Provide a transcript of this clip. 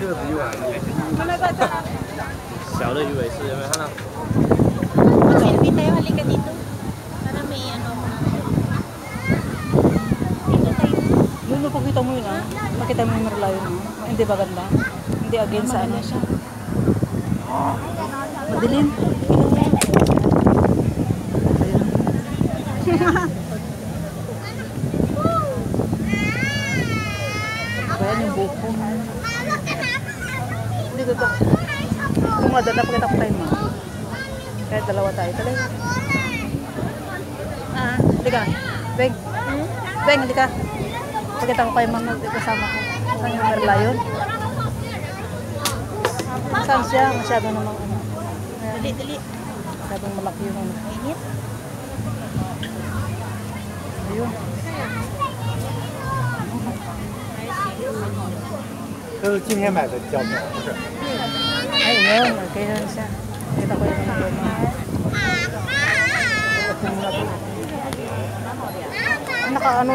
这个比碗小的鱼尾狮有没有看到Selfie tayo, halika dito. Para may ano. Dito tayo. Yun, napakita mo yun Makita mo yung Merlion Hindi ba ganda? Hindi against sa ano siya. Madilim. Ayan yung buko. Hindi ko ito. Kung madala, pakita ko tayo mo. Kaya dalawa tayo. Talaga. Hindi ka. Beng. Beng, hindi ka. Pakita ko kayo mama. Kasama ko. Saan yung Merlion? Saan siya? Masyado namang ano. Dali, dali. Masyadong malaki yung ano. Init. Ayun. 这是今天买的胶片，不是？ Ayun, okay na siya. Kita ko yung mga Naka ano